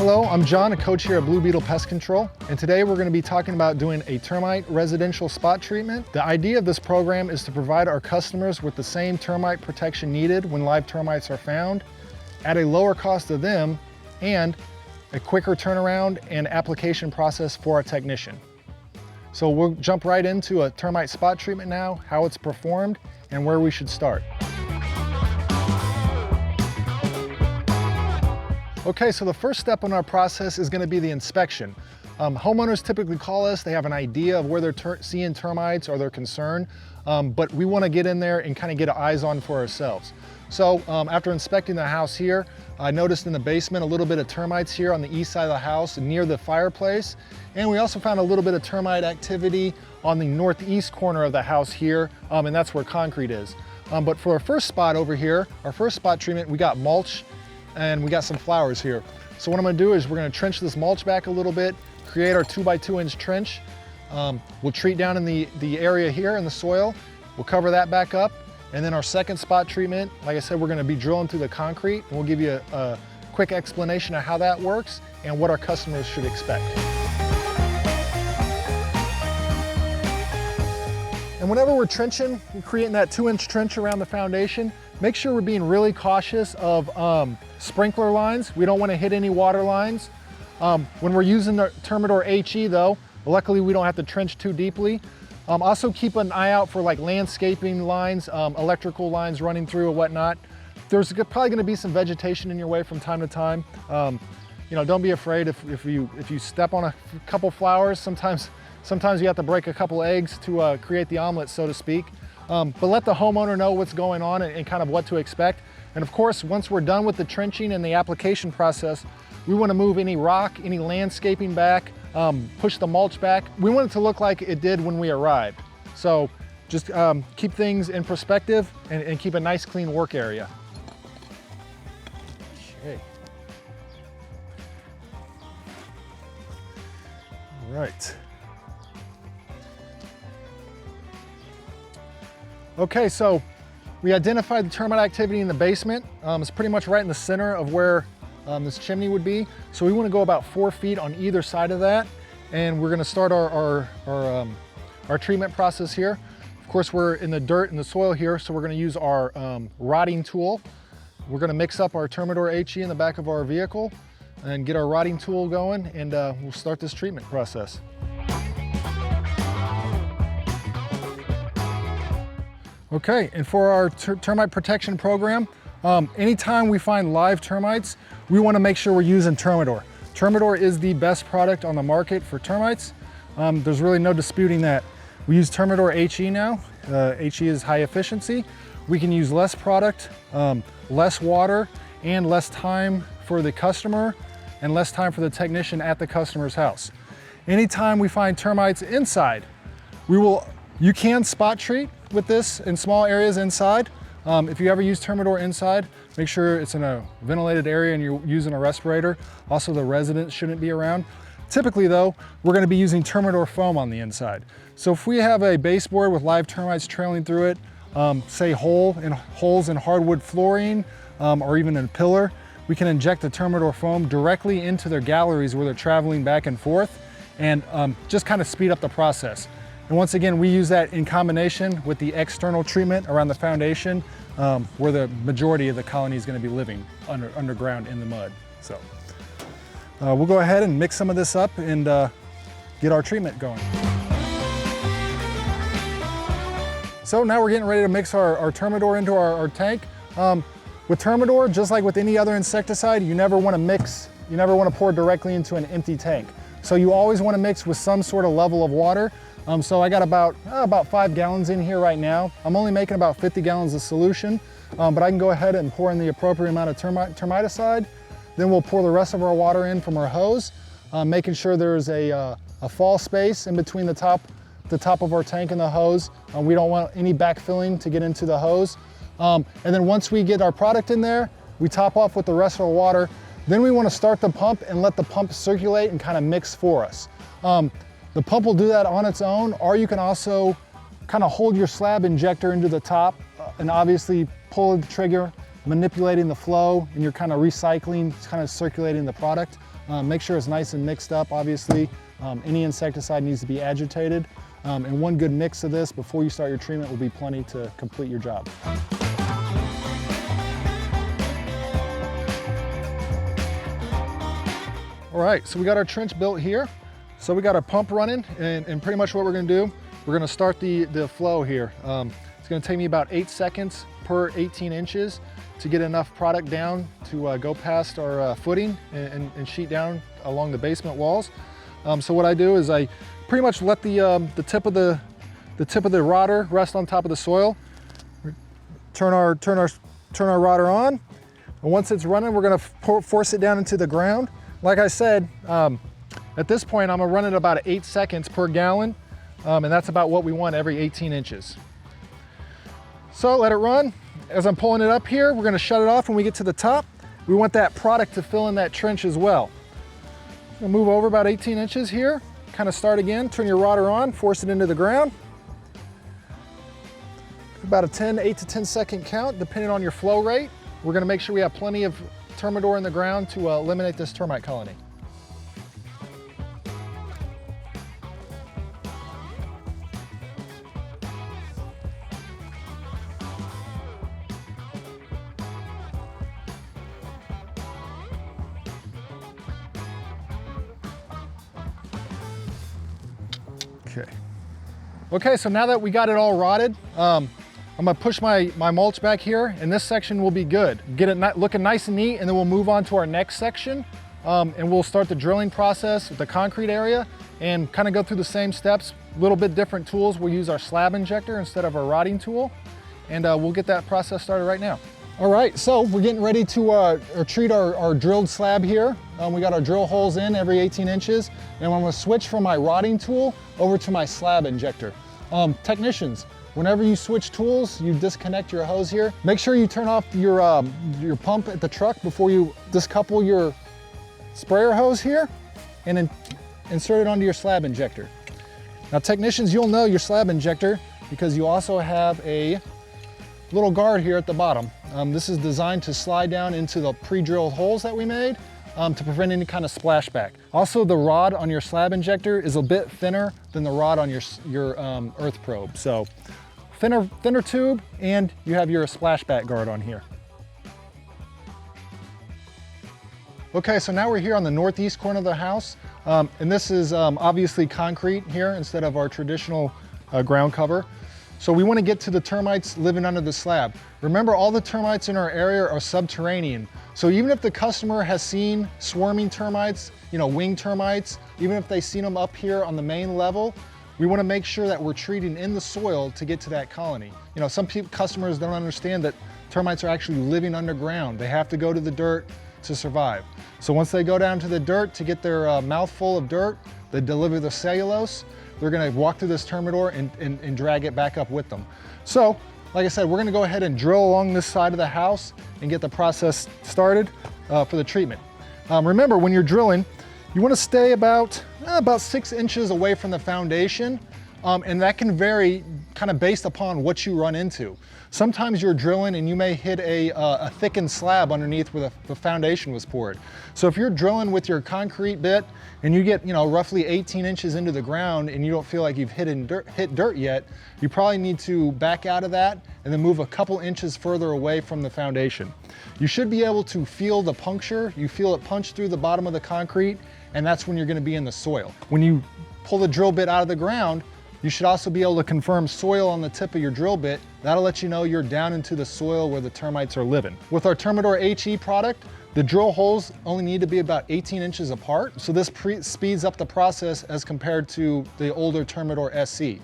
Hello, I'm John, a coach here at Blue Beetle Pest Control, and today we're going to be talking about doing a termite residential spot treatment. The idea of this program is to provide our customers with the same termite protection needed when live termites are found, at a lower cost to them, and a quicker turnaround and application process for our technician. So we'll jump right into a termite spot treatment now, how it's performed, and where we should start. Okay, so the first step in our process is going to be the inspection. Homeowners typically call us, they have an idea of where they're seeing termites or they're concerned, but we want to get in there and kind of get eyes on for ourselves. So after inspecting the house here, I noticed in the basement a little bit of termites here on the east side of the house near the fireplace. And we also found a little bit of termite activity on the northeast corner of the house here, and that's where concrete is. But for our first spot over here, our first spot treatment, we got mulch and we got some flowers here. So what I'm gonna do is we're gonna trench this mulch back a little bit, create our 2x2 inch trench. We'll treat down in the area here in the soil. We'll cover that back up. And then our second spot treatment, like I said, we're gonna be drilling through the concrete, and we'll give you a quick explanation of how that works and what our customers should expect. And whenever we're trenching, we're creating that 2-inch trench around the foundation, make sure we're being really cautious of sprinkler lines. We don't want to hit any water lines. When we're using the Termite HE though, luckily we don't have to trench too deeply. Also keep an eye out for like landscaping lines, electrical lines running through or whatnot. There's probably going to be some vegetation in your way from time to time. You know, don't be afraid if you step on a couple flowers. Sometimes you have to break a couple eggs to create the omelet, so to speak. But let the homeowner know what's going on and kind of what to expect. And of course, once we're done with the trenching and the application process, we want to move any rock, any landscaping back, push the mulch back. We want it to look like it did when we arrived. So just keep things in perspective and keep a nice clean work area. Okay. All right. Okay, so we identified the termite activity in the basement. It's pretty much right in the center of where this chimney would be. So we want to go about 4 feet on either side of that. And we're going to start our treatment process here. Of course, we're in the dirt and the soil here, so we're going to use our rotting tool. We're going to mix up our Termite HE in the back of our vehicle and get our rotting tool going, and we'll start this treatment process. Okay, and for our termite protection program, anytime we find live termites, we want to make sure we're using Termite. Termite is the best product on the market for termites. There's really no disputing that. We use Termite HE now. HE is high efficiency. We can use less product, less water, and less time for the customer, and less time for the technician at the customer's house. Anytime we find termites inside, you can spot treat with this in small areas inside. If you ever use Termite inside, make sure it's in a ventilated area and you're using a respirator. Also, the residents shouldn't be around. Typically though, we're gonna be using Termite foam on the inside. So if we have a baseboard with live termites trailing through it, say holes in hardwood flooring, or even in a pillar, we can inject the Termite foam directly into their galleries where they're traveling back and forth, and just kind of speed up the process. And once again, we use that in combination with the external treatment around the foundation, where the majority of the colony is going to be living underground in the mud. So we'll go ahead and mix some of this up and get our treatment going. So now we're getting ready to mix our Termite into our tank. With Termite, just like with any other insecticide, you never want to mix, you never want to pour directly into an empty tank. So you always want to mix with some sort of level of water. So I got about 5 gallons in here right now. I'm only making about 50 gallons of solution, but I can go ahead and pour in the appropriate amount of termiticide. Then we'll pour the rest of our water in from our hose, making sure there's a fall space in between the top of our tank and the hose. We don't want any backfilling to get into the hose. And then once we get our product in there, we top off with the rest of our water. Then we want to start the pump and let the pump circulate and kind of mix for us. The pump will do that on its own, or you can also kind of hold your slab injector into the top and obviously pull the trigger manipulating the flow and you're kind of recycling, kind of circulating the product. Make sure it's nice and mixed up, obviously. Any insecticide needs to be agitated. And one good mix of this before you start your treatment will be plenty to complete your job. All right, so we got our trench built here. So we got our pump running, and pretty much what we're gonna do, we're gonna start the flow here. It's gonna take me about 8 seconds per 18 inches to get enough product down to go past our footing and sheet down along the basement walls. So what I do is I pretty much let the tip of the rotor rest on top of the soil. Turn our rotor on, and once it's running, we're gonna force it down into the ground. Like I said, at this point, I'm gonna run it about 8 seconds per gallon, and that's about what we want every 18 inches. So let it run. As I'm pulling it up here, we're gonna shut it off when we get to the top. We want that product to fill in that trench as well. We'll move over about 18 inches here, kind of start again, turn your rotor on, force it into the ground. About a 8 to 10 second count, depending on your flow rate. We're gonna make sure we have plenty of Termidor in the ground to eliminate this termite colony. Okay, so now that we got it all rotted, I'm gonna push my mulch back here, and this section will be good. Get it looking nice and neat, and then we'll move on to our next section, and we'll start the drilling process with the concrete area and kind of go through the same steps. A little bit different tools. We'll use our slab injector instead of our rotting tool, and we'll get that process started right now. All right, so we're getting ready to treat our drilled slab here. We got our drill holes in every 18 inches, and I'm gonna switch from my rotting tool over to my slab injector. Technicians, whenever you switch tools, you disconnect your hose here. Make sure you turn off your pump at the truck before you discouple your sprayer hose here, and then insert it onto your slab injector. Now technicians, you'll know your slab injector because you also have a little guard here at the bottom. This is designed to slide down into the pre-drilled holes that we made to prevent any kind of splashback. Also, the rod on your slab injector is a bit thinner than the rod on your earth probe. So thinner tube, and you have your splashback guard on here. Okay, so now we're here on the northeast corner of the house, and this is obviously concrete here instead of our traditional ground cover. So we want to get to the termites living under the slab. Remember, all the termites in our area are subterranean. So even if the customer has seen swarming termites, winged termites, even if they've seen them up here on the main level, we want to make sure that we're treating in the soil to get to that colony. Some customers don't understand that termites are actually living underground. They have to go to the dirt to survive. So once they go down to the dirt to get their mouthful of dirt, they deliver the cellulose. They're gonna walk through this termidor and drag it back up with them. So, like I said, we're gonna go ahead and drill along this side of the house and get the process started for the treatment. Remember, when you're drilling, you wanna stay about 6 inches away from the foundation, and that can vary kind of based upon what you run into. Sometimes you're drilling and you may hit a thickened slab underneath where the foundation was poured. So if you're drilling with your concrete bit and you get roughly 18 inches into the ground and you don't feel like you've hit dirt yet, you probably need to back out of that and then move a couple inches further away from the foundation. You should be able to feel the puncture. You feel it punch through the bottom of the concrete, and that's when you're gonna be in the soil. When you pull the drill bit out of the ground, you should also be able to confirm soil on the tip of your drill bit. That'll let you know you're down into the soil where the termites are living. With our Termidor HE product, the drill holes only need to be about 18 inches apart, so this speeds up the process as compared to the older Termidor SC,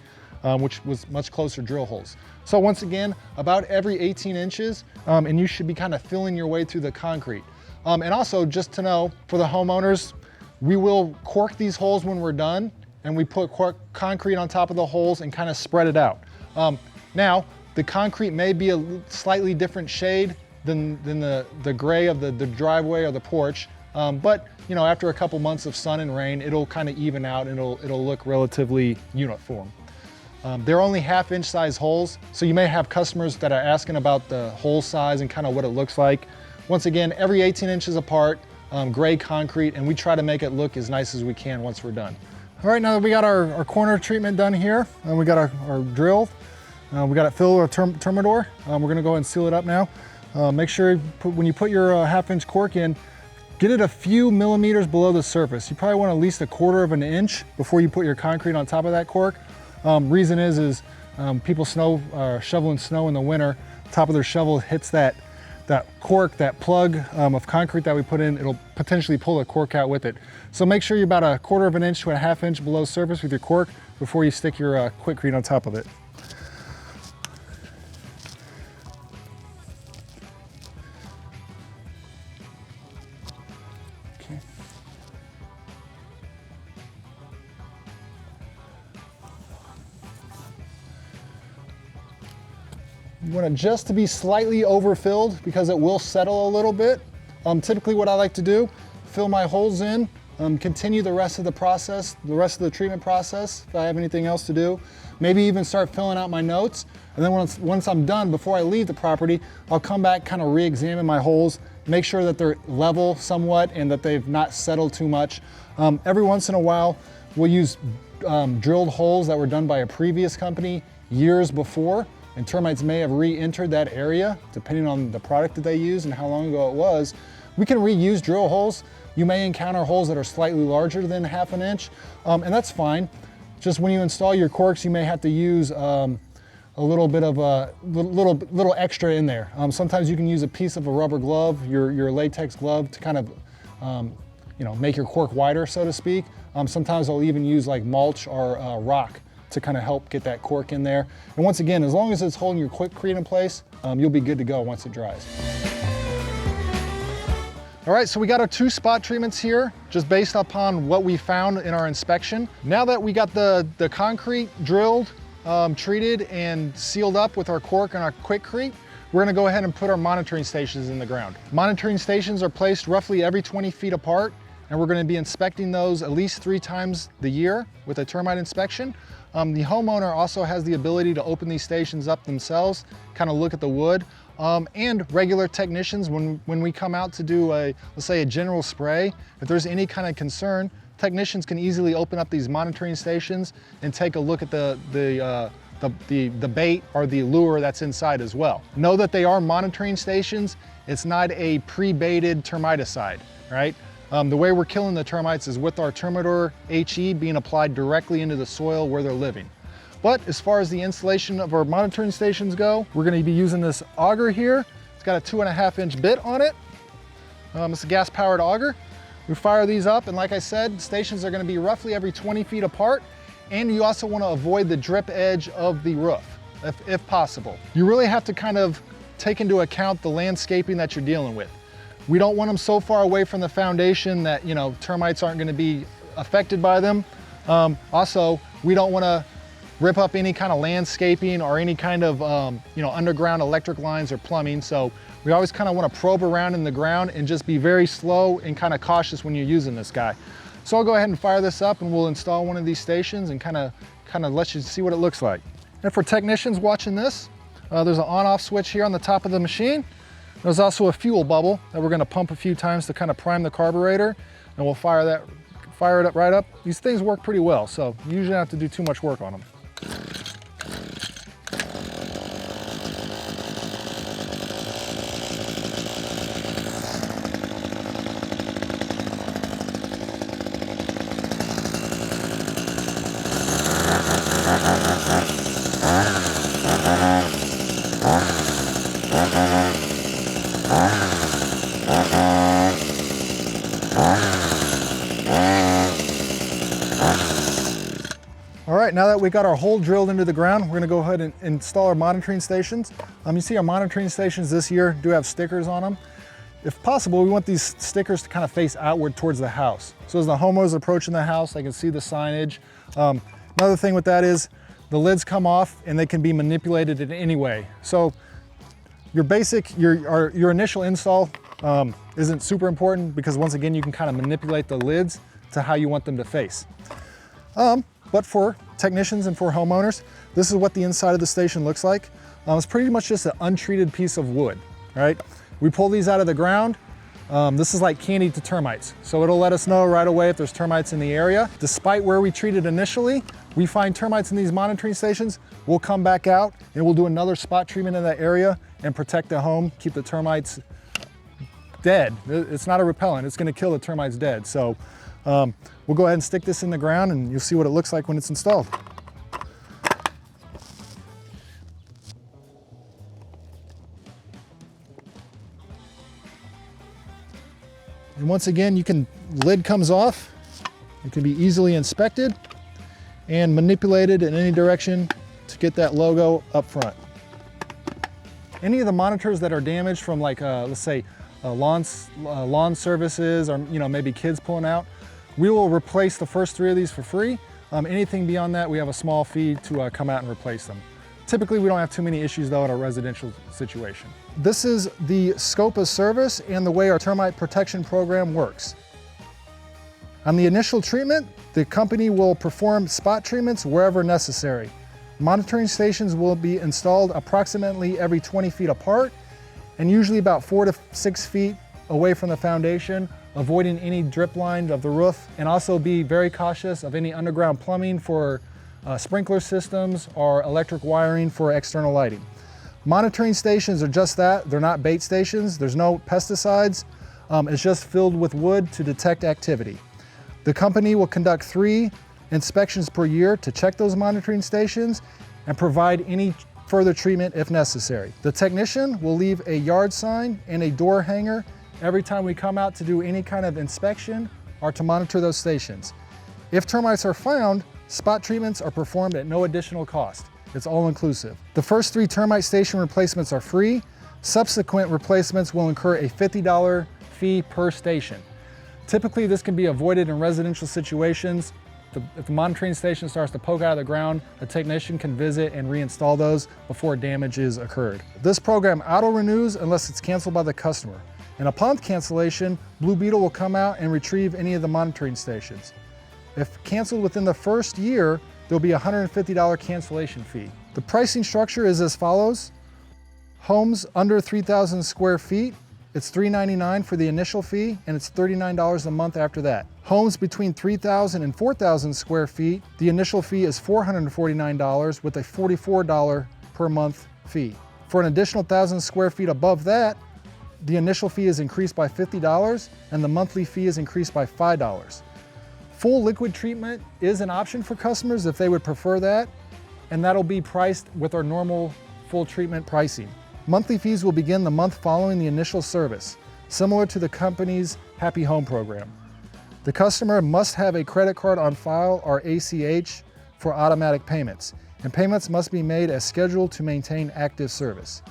which was much closer drill holes. So once again, about every 18 inches, and you should be kind of feeling your way through the concrete. And also, just to know, for the homeowners, we will cork these holes when we're done, and we put concrete on top of the holes and kind of spread it out. Now, the concrete may be a slightly different shade than the gray of the driveway or the porch, but after a couple months of sun and rain, it'll kind of even out and it'll look relatively uniform. They're only 1/2 inch size holes, so you may have customers that are asking about the hole size and kind of what it looks like. Once again, every 18 inches apart, gray concrete, and we try to make it look as nice as we can once we're done. All right, now that we got our corner treatment done here, and we got our drill, we got it filled with Termite. We're gonna go ahead and seal it up now. Make sure when you put your 1/2 inch cork in, get it a few millimeters below the surface. You probably want at least 1/4 inch before you put your concrete on top of that cork. Reason is people shoveling snow in the winter, top of their shovel hits that cork, that plug of concrete that we put in, it'll potentially pull the cork out with it. So make sure you're about 1/4 inch to 1/2 inch below surface with your cork before you stick your Quikrete on top of it. Okay. You want it just to be slightly overfilled because it will settle a little bit. Typically what I like to do, fill my holes in, continue the rest of the process, the rest of the treatment process if I have anything else to do. Maybe even start filling out my notes. And then once I'm done, before I leave the property, I'll come back, kind of re-examine my holes, make sure that they're level somewhat and that they've not settled too much. Every once in a while, we'll use drilled holes that were done by a previous company years before, and termites may have re-entered that area depending on the product that they use and how long ago it was. We can reuse drill holes. You may encounter holes that are slightly larger than 1/2 inch, and that's fine. Just when you install your corks, you may have to use a little bit of a little extra in there. Sometimes you can use a piece of a rubber glove, your latex glove, to kind of make your cork wider, so to speak. Sometimes I'll even use like mulch or rock to kind of help get that cork in there. And once again, as long as it's holding your Quikrete in place, you'll be good to go once it dries. All right, so we got our 2 spot treatments here, just based upon what we found in our inspection. Now that we got the concrete drilled, treated, and sealed up with our cork and our Quikrete, we're gonna go ahead and put our monitoring stations in the ground. Monitoring stations are placed roughly every 20 feet apart, and we're gonna be inspecting those at least 3 times the year with a termite inspection. The homeowner also has the ability to open these stations up themselves, kind of look at the wood, and regular technicians, when we come out to do let's say a general spray, if there's any kind of concern, technicians can easily open up these monitoring stations and take a look at the bait or the lure that's inside as well. Know that they are monitoring stations. It's not a pre-baited termiticide, right? The way we're killing the termites is with our Termite HE being applied directly into the soil where they're living. But as far as the installation of our monitoring stations go, we're gonna be using this auger here. It's got a 2.5 inch bit on it. It's a gas powered auger. We fire these up, and like I said, stations are gonna be roughly every 20 feet apart, and you also wanna avoid the drip edge of the roof, if possible. You really have to kind of take into account the landscaping that you're dealing with. We don't want them so far away from the foundation that termites aren't going to be affected by them. Also, we don't want to rip up any kind of landscaping or any kind of underground electric lines or plumbing. So we always kind of want to probe around in the ground and just be very slow and kind of cautious when you're using this guy. So I'll go ahead and fire this up, and we'll install one of these stations and kind of let you see what it looks like. And for technicians watching this, there's an on-off switch here on the top of the machine. There's also a fuel bubble that we're going to pump a few times to kind of prime the carburetor, and we'll fire it up right up. These things work pretty well, so you usually don't have to do too much work on them. All right, now that we got our hole drilled into the ground, we're gonna go ahead and install our monitoring stations. You see our monitoring stations this year do have stickers on them. If possible, we want these stickers to kind of face outward towards the house. So as the homeowner's approaching the house, they can see the signage. Another thing with that is the lids come off and they can be manipulated in any way. So your initial install isn't super important because once again, you can kind of manipulate the lids to how you want them to face. But for technicians and for homeowners, This is what the inside of the station looks like. It's pretty much just an untreated piece of wood, right? We pull these out of the ground. This is like candy to termites. So it'll let us know right away if there's termites in the area. Despite where we treated initially, we find termites in these monitoring stations. We'll come back out and we'll do another spot treatment in that area and protect the home, keep the termites dead. It's not a repellent, it's gonna kill the termites dead. So we'll go ahead and stick this in the ground and you'll see what it looks like when it's installed. And once again, lid comes off. It can be easily inspected and manipulated in any direction to get that logo up front. Any of the monitors that are damaged from like, let's say, lawn services or maybe kids pulling out, we will replace the first 3 of these for free. Anything beyond that, we have a small fee to come out and replace them. Typically, we don't have too many issues though in a residential situation. This is the scope of service and the way our termite protection program works. On the initial treatment, the company will perform spot treatments wherever necessary. Monitoring stations will be installed approximately every 20 feet apart and usually about 4 to 6 feet away from the foundation, avoiding any drip line of the roof, and also be very cautious of any underground plumbing for sprinkler systems or electric wiring for external lighting. Monitoring stations are just that. They're not bait stations. There's no pesticides. It's just filled with wood to detect activity. The company will conduct 3 inspections per year to check those monitoring stations and provide any further treatment if necessary. The technician will leave a yard sign and a door hanger every time we come out to do any kind of inspection or to monitor those stations. If termites are found, spot treatments are performed at no additional cost. It's all inclusive. The first 3 termite station replacements are free. Subsequent replacements will incur a $50 fee per station. Typically, this can be avoided in residential situations. If the monitoring station starts to poke out of the ground, a technician can visit and reinstall those before damage is occurred. This program auto-renews unless it's canceled by the customer. And upon cancellation, Blue Beetle will come out and retrieve any of the monitoring stations. If canceled within the first year, there'll be a $150 cancellation fee. The pricing structure is as follows. Homes under 3,000 square feet, it's $399 for the initial fee, and it's $39 a month after that. Homes between 3,000 and 4,000 square feet, the initial fee is $449 with a $44 per month fee. For an additional 1,000 square feet above that, the initial fee is increased by $50 and the monthly fee is increased by $5. Full liquid treatment is an option for customers if they would prefer that, and that'll be priced with our normal full treatment pricing. Monthly fees will begin the month following the initial service, similar to the company's Happy Home program. The customer must have a credit card on file or ACH for automatic payments, and payments must be made as scheduled to maintain active service.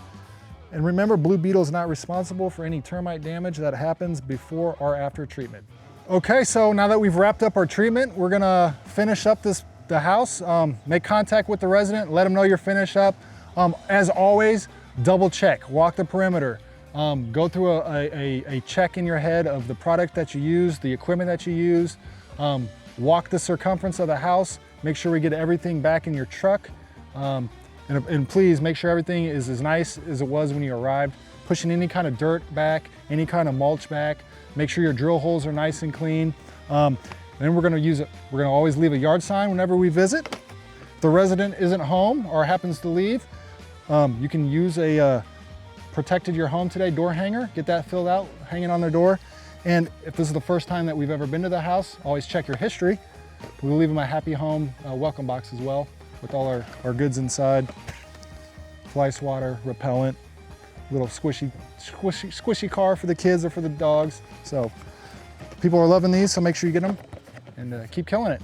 And remember, Blue Beetle is not responsible for any termite damage that happens before or after treatment. Okay, so now that we've wrapped up our treatment, we're gonna finish up the house, make contact with the resident, let them know you're finished up. As always, double check, walk the perimeter, go through a check in your head of the product that you use, the equipment that you use, walk the circumference of the house, make sure we get everything back in your truck, and please make sure everything is as nice as it was when you arrived, pushing any kind of dirt back, any kind of mulch back, make sure your drill holes are nice and clean. Then we're gonna always leave a yard sign whenever we visit. If the resident isn't home or happens to leave, you can use a protected your home today door hanger, get that filled out, hang it on their door. And if this is the first time that we've ever been to the house, always check your history. We'll leave them a Happy Home welcome box as well with all our goods inside. Fly swatter, repellent, little squishy car for the kids or for the dogs. So people are loving these, so make sure you get them and keep killing it.